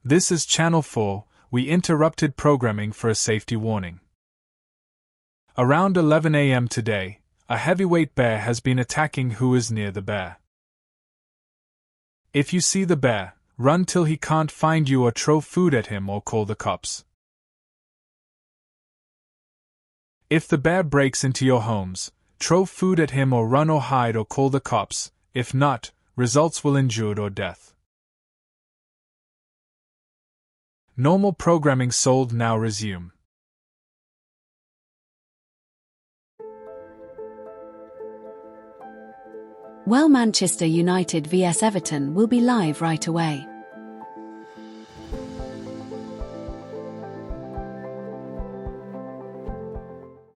This is Channel 4, we interrupted programming for a safety warning. Around 11 a.m. today, a heavyweight bear has been attacking who is near the bear. If you see the bear, run till he can't find you or throw food at him or call the cops. If the bear breaks into your homes, throw food at him or run or hide or call the cops. If not, results will injury or death. Normal programming sold now resume. Well, Manchester United vs Everton will be live right away.